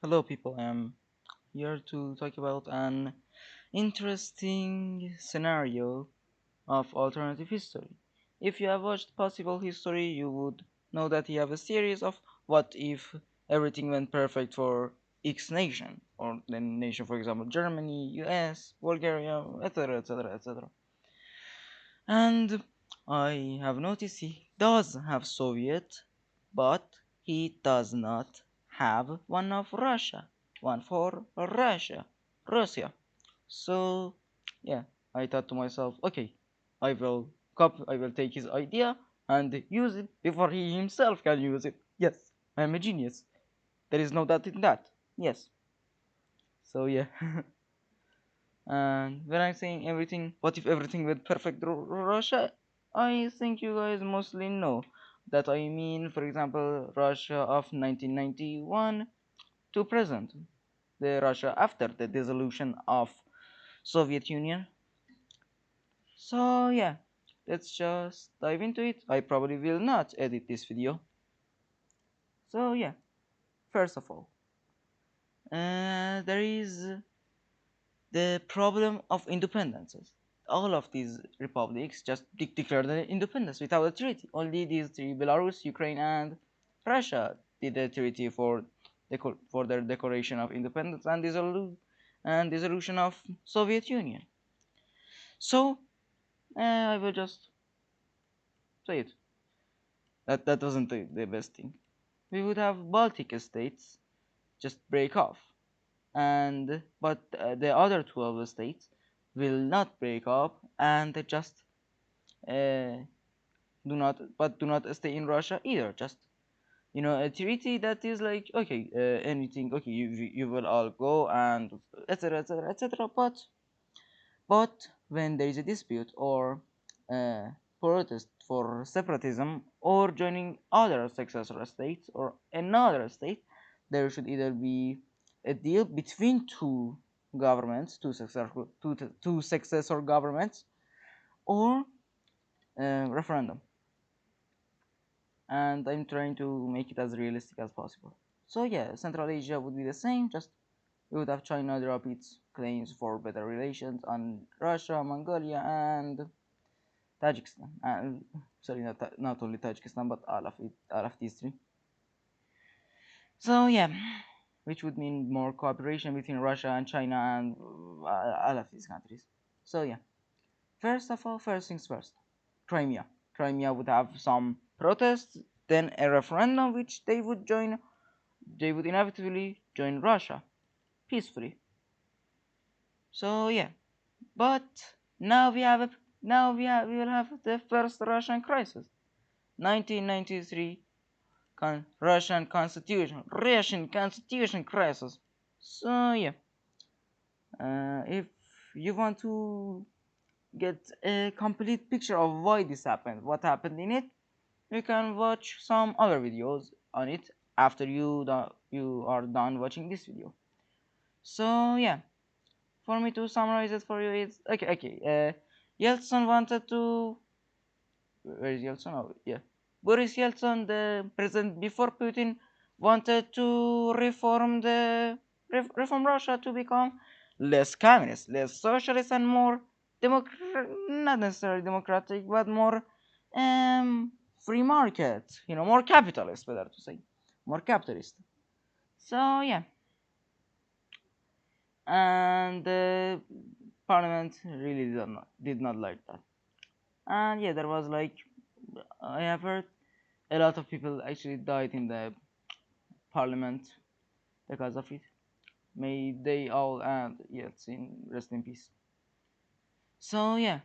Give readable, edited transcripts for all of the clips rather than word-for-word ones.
Hello, people. I'm here to talk about an interesting scenario of alternative history. If you have watched Possible History, you would know that you have a series of what if everything went perfect for X nation, or the nation, for example, Germany, US, Bulgaria, etc., etc., etc. And I have noticed he does have Soviet, but he does not have one of Russia, one for Russia. So yeah, I thought to myself, okay, I will take his idea and use it before he himself can use it. Yes, I am a genius. There is no doubt in that. Yes. So yeah. And when I'm saying everything, what if everything went perfect Russia? I think you guys mostly know that I mean, for example, Russia of 1991 to present, the Russia after the dissolution of Soviet Union. So yeah, let's just dive into it. I probably will not edit this video. So yeah, first of all, there is the problem of independences. All of these republics just declared their independence without a treaty. Only these three, Belarus, Ukraine, and Russia, did a treaty for their declaration of independence and dissolution of Soviet Union. So I will just say it. That wasn't the best thing. We would have Baltic states just break off, and but the other 12 states will not break up and they just uh, do not stay in Russia either. Just a treaty that is like, okay, anything, okay, you will all go and etc etc etc. But when there is a dispute or uh, protest for separatism or joining other successor states or another state, there should either be a deal between two successor governments, or referendum. And I'm trying to make it as realistic as possible. So yeah, Central Asia would be the same. Just we would have China drop its claims for better relations on Russia, Mongolia, and Tajikistan. Sorry, not only Tajikistan, but all of these three. So yeah, which would mean more cooperation between Russia and China and all of these countries. So yeah, first of all, first things first, Crimea. Crimea would have some protests, then a referendum, which they would join. They would inevitably join Russia peacefully. So yeah, but we will have the first Russian crisis, 1993 Russian Constitution crisis. So yeah, if you want to get a complete picture of why this happened, what happened in it, you can watch some other videos on it after you are done watching this video. So yeah, for me to summarize it for you, it's okay. Yeltsin wanted to. Where is Yeltsin? Oh, yeah. Boris Yeltsin, the president before Putin, wanted to reform Russia to become less communist, less socialist, and more not necessarily democratic, but more free market. More capitalist, better to say, more capitalist. So yeah, and the parliament really did not like that. And yeah, there was like, I have heard a lot of people actually died in the parliament because of it. May they all and yes, in rest in peace. So yeah,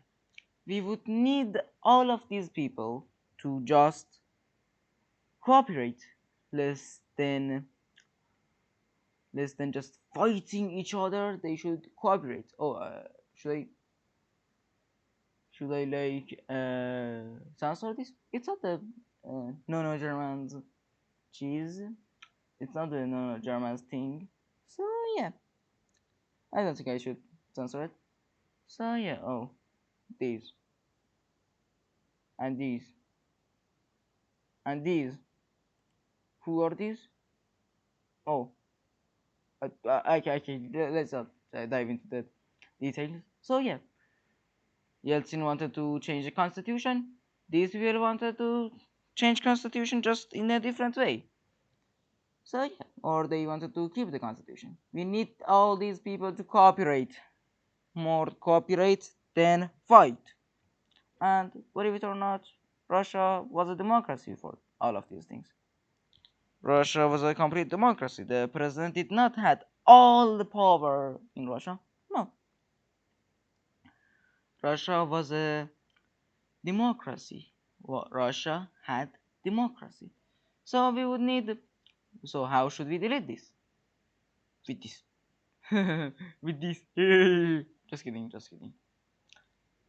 we would need all of these people to just cooperate, less than just fighting each other. They should cooperate. Oh, should I like censor this? It's not the no Germans cheese. It's not the no Germans thing. So yeah, I don't think I should censor it. So yeah, oh, these and these and these. Who are these? Oh, Okay, let's not dive into the details. So yeah, Yeltsin wanted to change the constitution. These people wanted to change constitution just in a different way. So yeah, or they wanted to keep the constitution. We need all these people to cooperate. More cooperate than fight. And believe it or not, Russia was a democracy for all of these things. Russia was a complete democracy. The president did not had all the power in Russia. No, Russia was a democracy. Well, Russia had democracy. So we would need. So how should we delete this? With this. With this. Just kidding. Just kidding.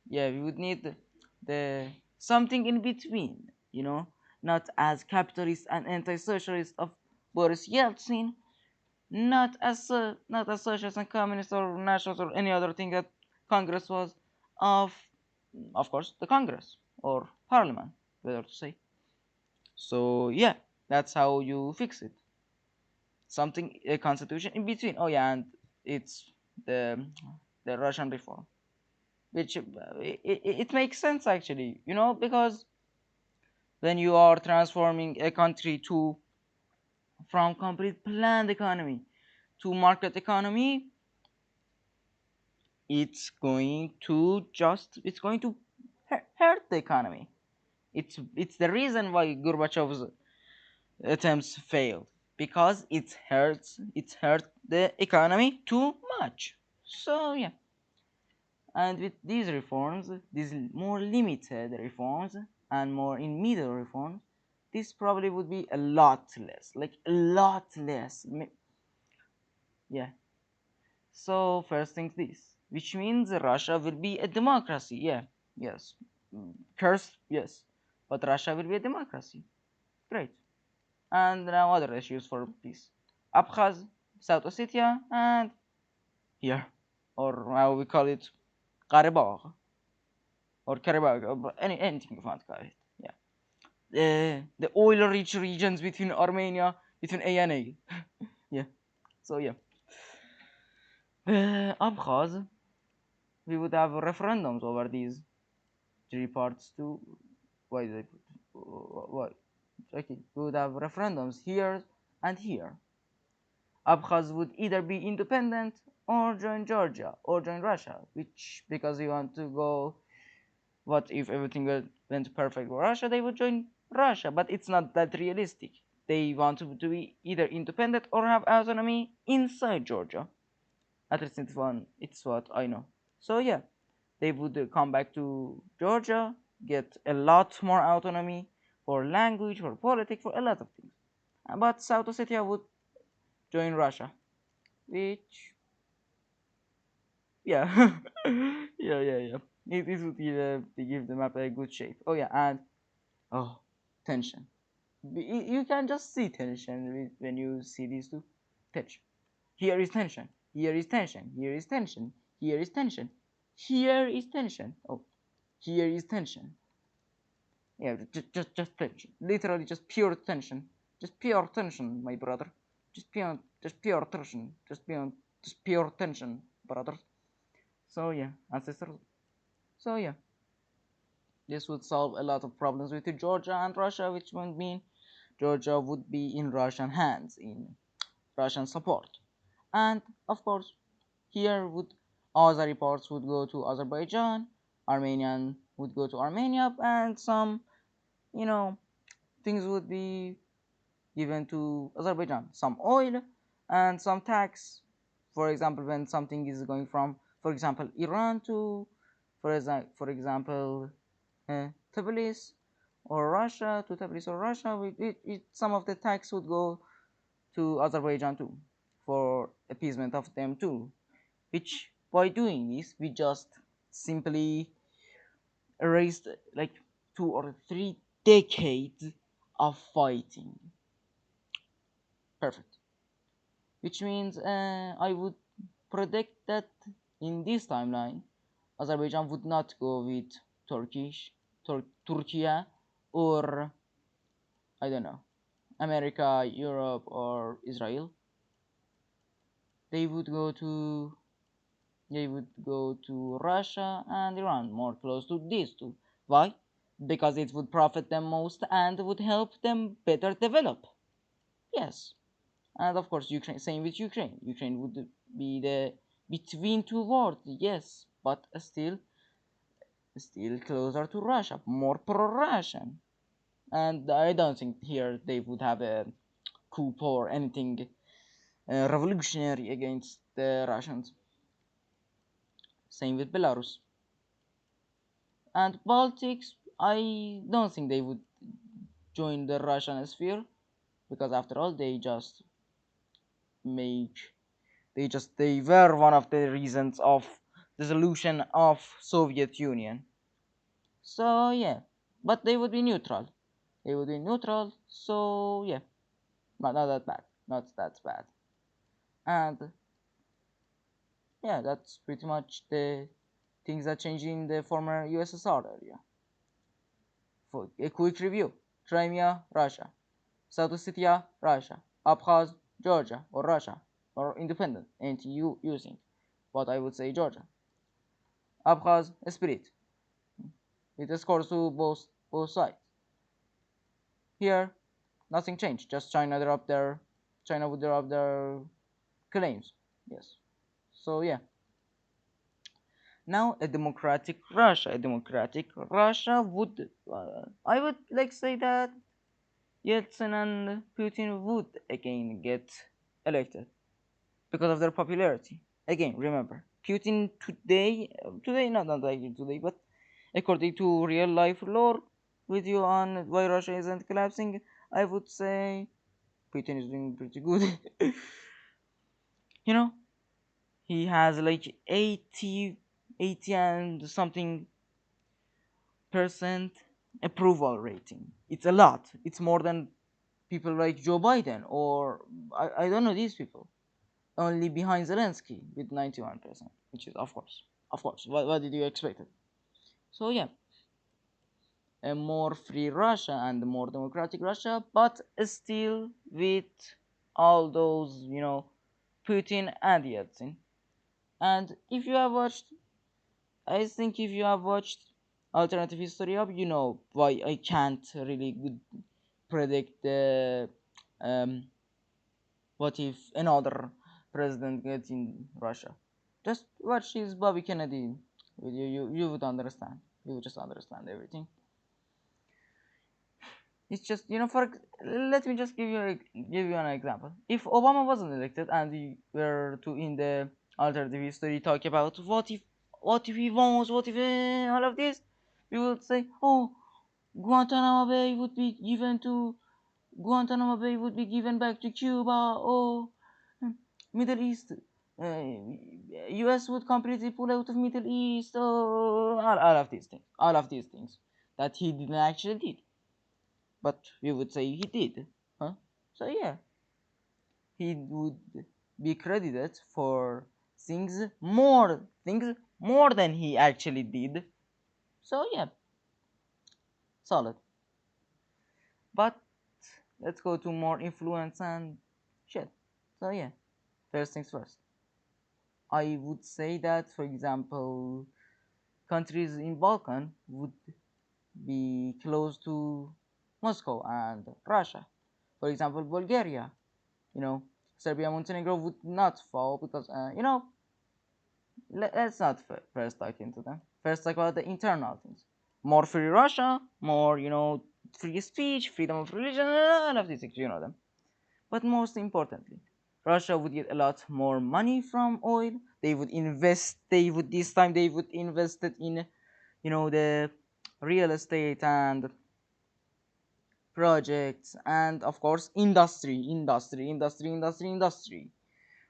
Yeah, we would need the something in between. Not as capitalist and anti-socialist of Boris Yeltsin, not as socialist and communist or nationalist or any other thing that Congress was, of of course the Congress or Parliament, better to say. So yeah, that's how you fix it. Something a constitution in between. Oh yeah, and it's the the Russian reform, which it makes sense actually, because when you are transforming a country to from complete planned economy to market economy, it's going to hurt the economy. It's the reason why Gorbachev's attempts failed, because it hurt the economy too much. So yeah, and with these reforms, these more limited reforms and more in middle reforms, this probably would be a lot less, like a lot less. Yeah. So first things this, which means Russia will be a democracy. Yeah, yes. Cursed, yes, but Russia will be a democracy. Great. And now other issues for peace: Abkhaz, South Ossetia, and here, or how we call it, Karabakh or Karabakh, or anything you want to call it. Yeah. The oil-rich regions between Armenia, between A and A. Yeah. So yeah. Abkhaz, we would have referendums over these three parts too. Why did I put? Why? Okay, we would have referendums here and here. Abkhaz would either be independent or join Georgia or join Russia, which, because we want to go, what if everything went perfect for Russia, they would join Russia, but it's not that realistic. They want to be either independent or have autonomy inside Georgia. At least it's what I know. So yeah, they would come back to Georgia, get a lot more autonomy for language, for politics, for a lot of things. But South Ossetia would join Russia, which, yeah, yeah. It would give the map a good shape. Oh yeah, and oh, tension. You can just see tension when you see these two. Tension. Here is tension. Here is tension. Here is tension. Here is tension. Here is tension. Oh, here is tension. Yeah, just tension. Literally, just pure tension. Just pure tension, my brother. Just pure tension. Just pure tension, brother. So yeah, ancestors. So yeah, this would solve a lot of problems with Georgia and Russia, which would mean Georgia would be in Russian hands, in Russian support. And of course, here would other reports would go to Azerbaijan, Armenian would go to Armenia, and some, you know, things would be given to Azerbaijan, some oil and some tax. For example, when something is going from, for example, Iran to, for example, Tbilisi or Russia to Tbilisi or Russia, some of the tax would go to Azerbaijan too, for appeasement of them too. Which, by doing this, we just simply erased like 2 or 3 decades of fighting. Perfect. Which means I would predict that in this timeline, Azerbaijan would not go with Turkey, or I don't know, America, Europe, or Israel. they would go to Russia and Iran, more close to these two. Why? Because it would profit them most and would help them better develop. Yes. And of course, Ukraine, same with Ukraine. Ukraine would be the between two worlds, yes, but still closer to Russia, more pro-Russian. And I don't think here they would have a coup or anything revolutionary against the Russians. Same with Belarus. And Baltics, I don't think they would join the Russian sphere because after all make they were one of the reasons of dissolution of Soviet Union. So yeah, but they would be neutral. They would be neutral. So yeah, not that bad. Not that bad. And yeah, that's pretty much the things that changed in the former USSR area. For a quick review: Crimea, Russia; South Ossetia, Russia; Abkhaz, Georgia, or Russia, or independent, and you using what I would say Georgia. Abkhaz, split. It scores to both sides. Here, nothing changed. Just China would drop their claims. Yes. So yeah. Now a democratic Russia would, I would like say that Yeltsin and Putin would again get elected because of their popularity. Again, remember, Putin today not like today, but according to real life lore, video on why Russia isn't collapsing, I would say Putin is doing pretty good. you know, he has like 80 and something percent approval rating. It's a lot. It's more than people like Joe Biden or I don't know these people. Only behind Zelensky with 91%, which is of course. What did you expect? So yeah, a more free Russia and a more democratic Russia, but still with all those Putin and Yeltsin. And if you have watched, I think if you have watched Alternative History Hub, you know why I can't really good predict the um, what if another president gets in Russia. Just watch his Bobby Kennedy video. You would understand. You would just understand everything. It's just for let me just give you an example. If Obama wasn't elected and we were to in the alternative history talk about what if he wants, what if all of this, we would say, oh, Guantanamo Bay would be given to Guantanamo Bay would be given back to Cuba. Oh, Middle East. U.S. would completely pull out of Middle East. Oh, all of these things. All of these things that he didn't actually did, but we would say he did. Huh? So yeah, he would be credited for things more than he actually did. So yeah, solid. But let's go to more influence and shit. So yeah, first things first. I would say that, for example, countries in Balkan would be close to Moscow and Russia. For example, Bulgaria, you know, Serbia, Montenegro would not fall because, let's not first talk into them. First talk about the internal things. More free Russia, more, free speech, freedom of religion, all of these things, you know them. But most importantly, Russia would get a lot more money from oil. They would invest. They would invest it in, the real estate and projects, and of course industry.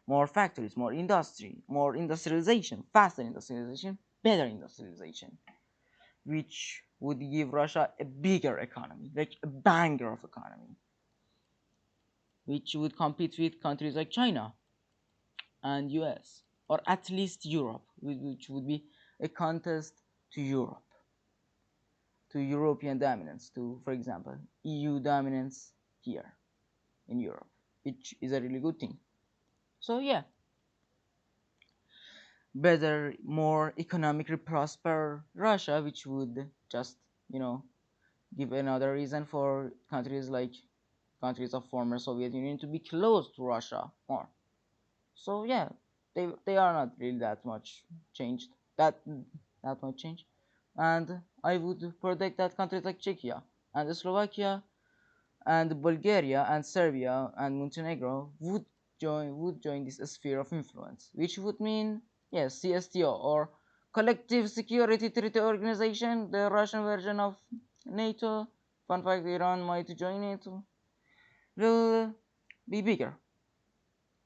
More factories, more industry, more industrialization, faster industrialization, better industrialization, which would give Russia a bigger economy, like a banger of economy, which would compete with countries like China and US, or at least Europe, which would be a contest to Europe, to European dominance, to, for example, EU dominance here in Europe, which is a really good thing. So yeah, better, more economically prosper Russia, which would just, you know, give another reason for countries of former Soviet Union to be close to Russia more. So yeah, they are not really that much changed. That much change, and I would predict that countries like Czechia and Slovakia and Bulgaria and Serbia and Montenegro would join this sphere of influence, which would mean yes, CSTO or Collective Security Treaty Organization, the Russian version of NATO. Fun fact: Iran might join NATO. Will be bigger.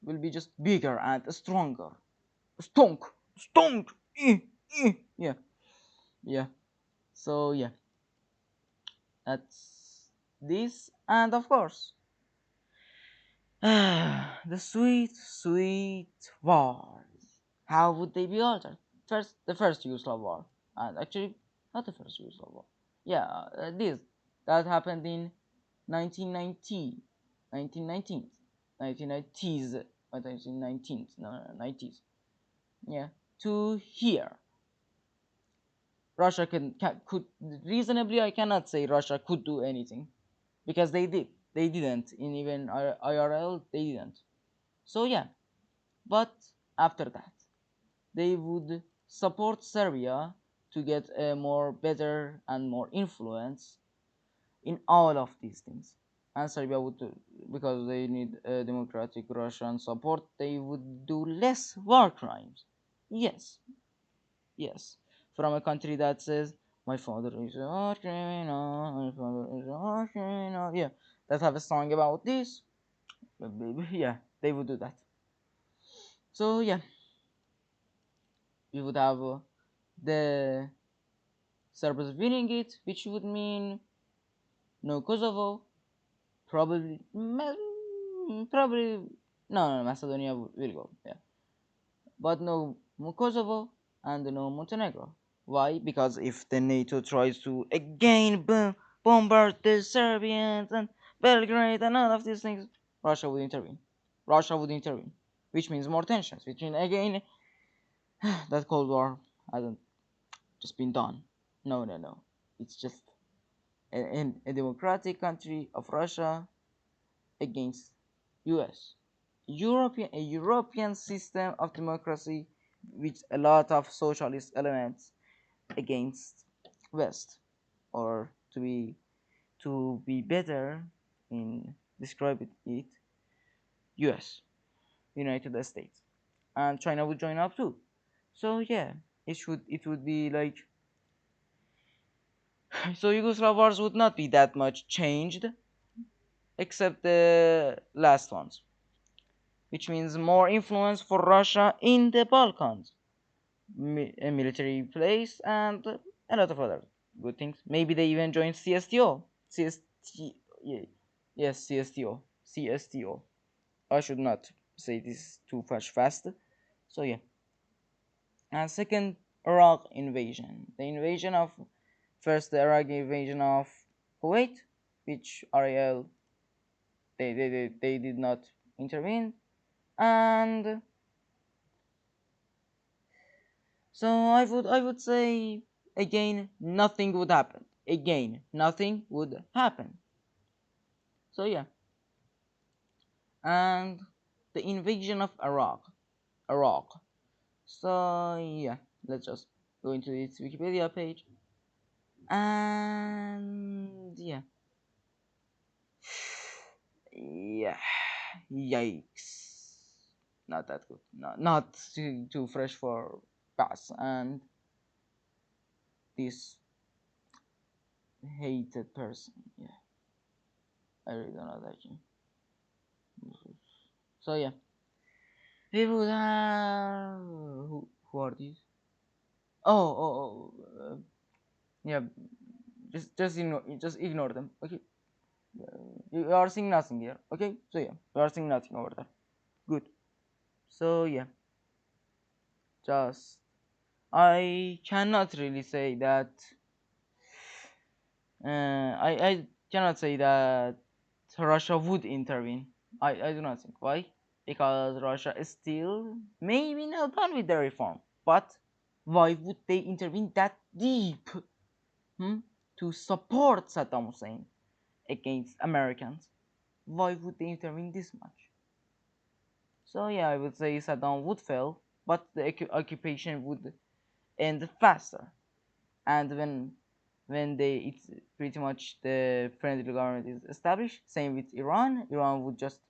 Will be just bigger and stronger. Stonk, stonk. Yeah, yeah. So yeah, that's this, and of course the sweet, sweet wars. How would they be altered? First, the first Yugoslav war, and actually, not the first Yugoslav war. Yeah, this that happened in 1990, 1919, 1990s, 1919s, no, 90s. Yeah, to here. Russia could reasonably. I cannot say Russia could do anything because they did. They didn't in even IRL. They didn't. So yeah, but after that, they would support Serbia to get a more better and more influence in all of these things. And Serbia would, because they need a democratic Russian support, they would do less war crimes. Yes, yes. From a country that says, my father is a war criminal, my father is a war criminal. Yeah, that have a song about this. Yeah, they would do that. So yeah, we would have the Serbs winning it, which would mean no Kosovo, probably, probably, no, Macedonia will go, yeah, but no Kosovo and no Montenegro. Why? Because if the NATO tries to again bombard the Serbians and Belgrade and all of these things, Russia would intervene. Russia would intervene, which means more tensions, which means again that Cold War hasn't just been done. No, no, no. It's just a democratic country of Russia against US. A European system of democracy with a lot of socialist elements against West, or to be better in describing it, US, United States, and China would join up too. So yeah, it would be like so Yugoslav wars would not be that much changed except the last ones, which means more influence for Russia in the Balkans, a military place, and a lot of other good things. Maybe they even join CSTO. CST, yeah, yes, CSTO. CSTO. I should not say this too much fast. So yeah. And second, Iraq invasion. The invasion of first the Iraq invasion of Kuwait, which RAL they did not intervene, and so I would say again nothing would happen. Again, nothing would happen. So yeah, and the invasion of Iraq. So yeah, let's just go into its Wikipedia page, and yeah, yeah, yikes, not that good. Not too fresh for pass, and this hated person. Yeah, I really don't like him. So yeah, we would have who are these? Yeah. Just ignore them. Okay, you are seeing nothing here. Okay, so yeah, you are seeing nothing over there. Good. So yeah, just I cannot really say that. I cannot say that Russia would intervene. I do not think. Why? Because Russia is still maybe not done with the reform. But why would they intervene that deep, hmm, to support Saddam Hussein against Americans? Why would they intervene this much? So yeah, I would say Saddam would fail, but the occupation would end faster. And when they it's pretty much the friendly government is established, same with Iran. Iran would just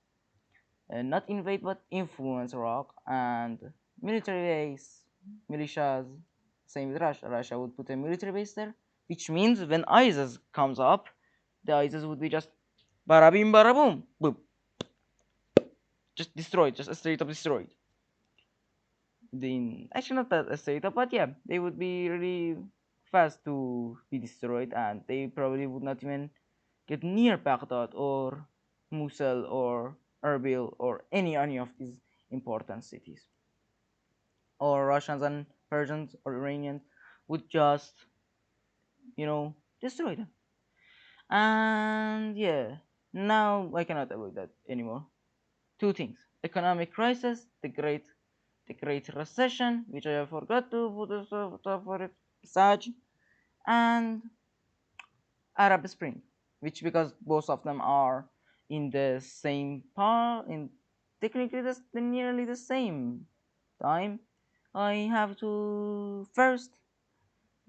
not invade but influence Iraq and military base, militias. Same with Russia. Russia would put a military base there, which means when ISIS comes up, the ISIS would be just barabim baraboom, boom, just destroyed, just straight up destroyed. Actually not that straight up, but yeah, they would be really fast to be destroyed, and they probably would not even get near Baghdad or Mosul or Erbil or any of these important cities. Or Russians and Persians or Iranians would just, destroy them. And yeah, now I cannot avoid that anymore. Two things: economic crisis, the Great Recession, which I forgot to put a stuff for it, Saj, and Arab Spring, which because both of them are in the same part, in technically nearly the same time, I have to first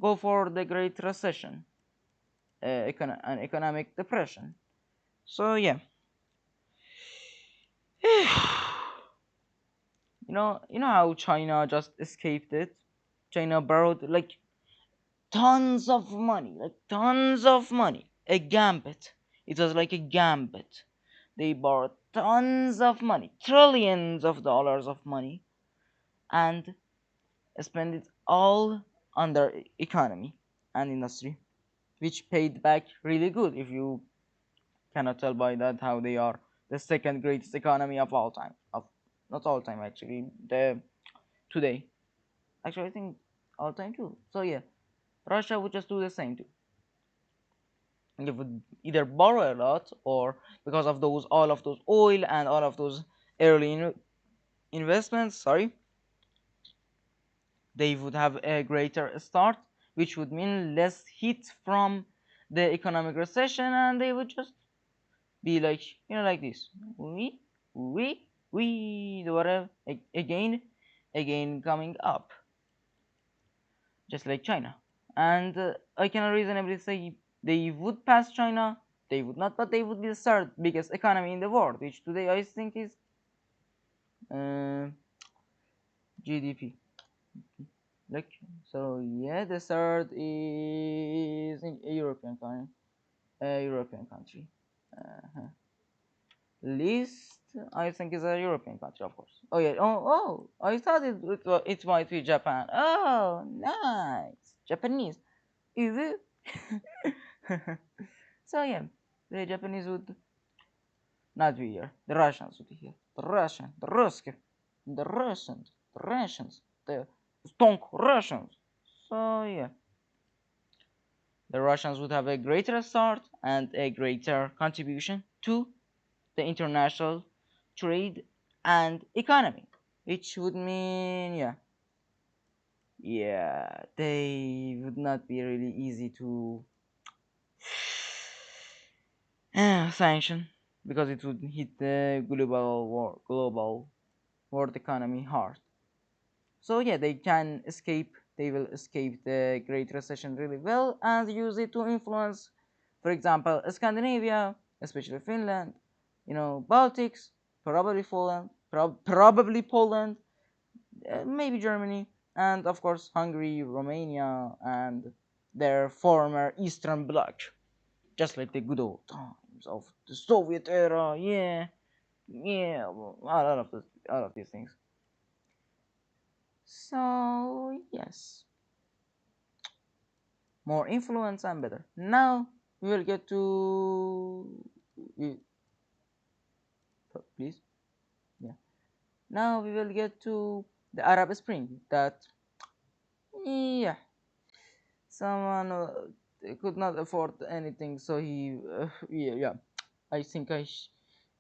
go for the Great Recession, an economic depression. So yeah, you know how China just escaped it. China borrowed like tons of money. A gambit. It was like a gambit. They borrowed tons of money, trillions of dollars of money, and spent it all on their economy and industry, which paid back really good. If you cannot tell by that how they are the second greatest economy of all time, of not all time actually, the today. Actually, I think all time too. So yeah, Russia would just do the same too. They would either borrow a lot, or because of those all of those oil and all of those early investments, sorry, they would have a greater start, which would mean less hit from the economic recession, and they would just be like, like this, we the whatever again coming up, just like China. And I can reasonably say they would pass China. They would not, but they would be the third biggest economy in the world, which today I think is uh, GDP. Like, so yeah, the third is a European country. Uh, Least I think is a European country, of course. Oh yeah. Oh, I thought it might be Japan. Oh, nice, Japanese. Is it? So yeah, the Japanese would not be here. The Russians would be here. The Russians, the stonk Russians. So yeah, the Russians would have a greater start and a greater contribution to the international trade and economy, which would mean, yeah, they would not be really easy to sanction, because it would hit the global world economy hard. So yeah, they will escape the Great Recession really well and use it to influence, for example, Scandinavia, especially Finland, Baltics, probably Poland, maybe Germany, and of course Hungary, Romania, and their former Eastern Bloc, just like the good old times of the Soviet era. Yeah, yeah, well, all of these things. So yes, more influence and better. Now we will get to, please, yeah. Now we will get to the Arab Spring. That, yeah, someone could not afford anything, so yeah. I think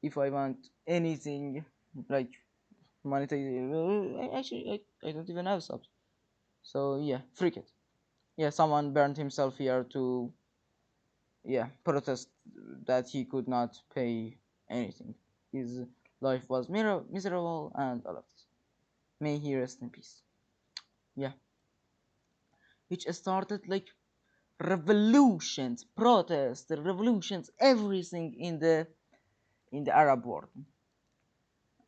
if I want anything like monetary, actually I don't even have subs. So yeah, freak it. Yeah, someone burned himself here to, yeah, protest that he could not pay anything. His life was miserable and all of this. May he rest in peace. Yeah, which started like revolutions, protests, revolutions, everything in the Arab world.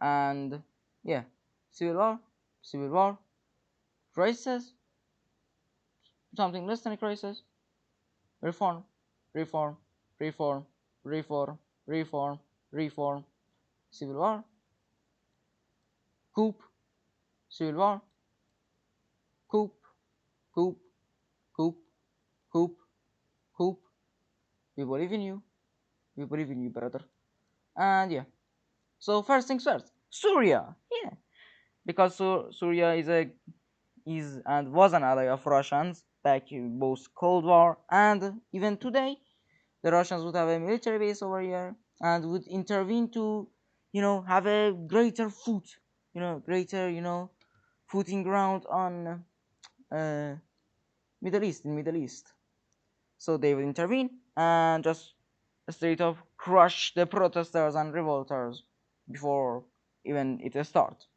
And yeah, civil war, crisis, something less than a crisis, reform, reform, reform, reform, reform, reform, civil war, coup, civil war, coup, coup, coup, coup, coup. We believe in you. We believe in you, brother. And yeah. So first things first, Syria. Yeah, because Syria is and was an ally of Russians back in both Cold War and even today. The Russians would have a military base over here and would intervene to, have a greater greater, footing ground on uh, Middle East. So they would intervene and just straight up crush the protesters and revolters before even it starts.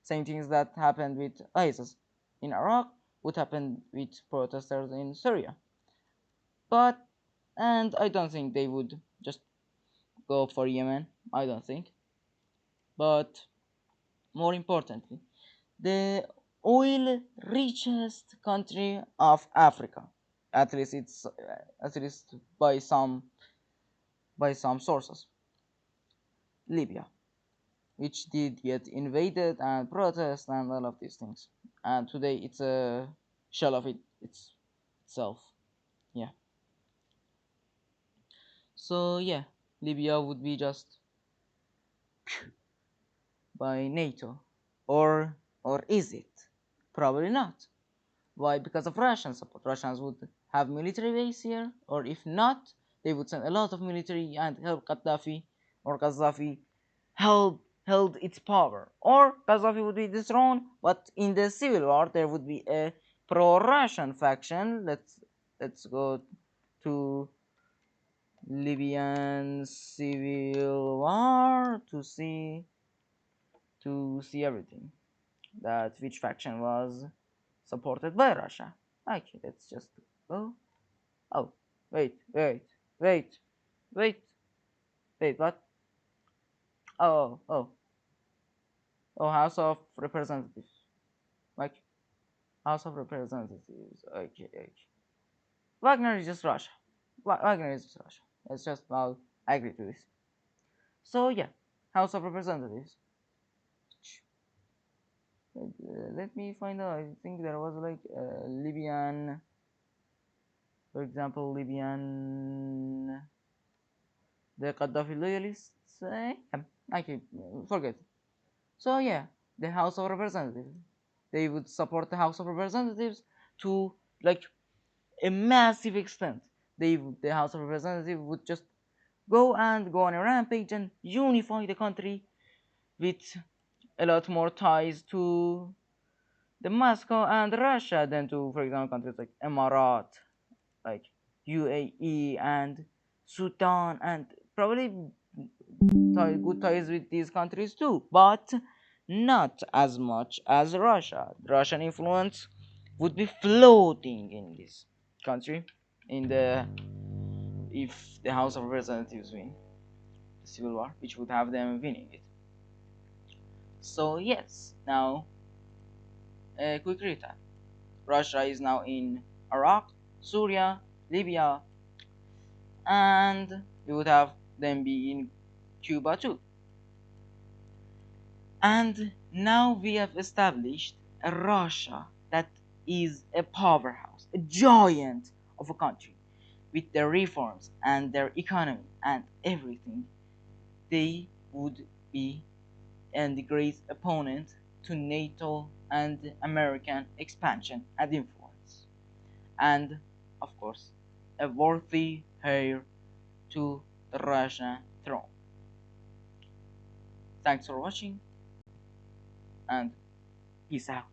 Same things that happened with ISIS in Iraq would happen with protesters in Syria. But and I don't think they would just go for Yemen. I don't think. But more importantly, the oil richest country of Africa. At least it's at least by some sources, Libya, which did get invaded and protest and all of these things. And today it's a shell of itself. Yeah. So yeah, Libya would be just by NATO, or is it? Probably not. Why? Because of Russian support. Russians would have military base here, or if not, they would send a lot of military and help Gaddafi, or Gaddafi held its power, or Gaddafi would be dethroned. But in the civil war, there would be a pro-Russian faction. Let's go to Libyan civil war to see everything that which faction was supported by Russia. Okay, let's just go. Oh, wait, wait, wait, what? Oh, oh, House of Representatives. Like, House of Representatives. Okay, okay. Wagner is just Russia. Wagner is just Russia. It's just, well, I agree to this. So, yeah, House of Representatives. Let me find out. I think there was like Libyan, for example, the Gaddafi loyalists. Okay, forget. So yeah, the House of Representatives, they would support the House of Representatives to like a massive extent. The House of Representatives would just go on a rampage and unify the country with a lot more ties to the Moscow and Russia than to, for example, countries like Emirat, like UAE and Sudan, and probably good ties with these countries too, but not as much as Russia. Russian influence would be floating in this country in the if the House of Representatives win the civil war, which would have them winning it. So yes, now a quick recap. Russia is now in Iraq, Syria, Libya, and we would have them be in Cuba too. And now we have established a Russia that is a powerhouse, a giant of a country. With their reforms and their economy and everything, they would be the great opponent to NATO and American expansion and influence. And, of course, a worthy heir to the Russian throne. Thanks for watching and peace out.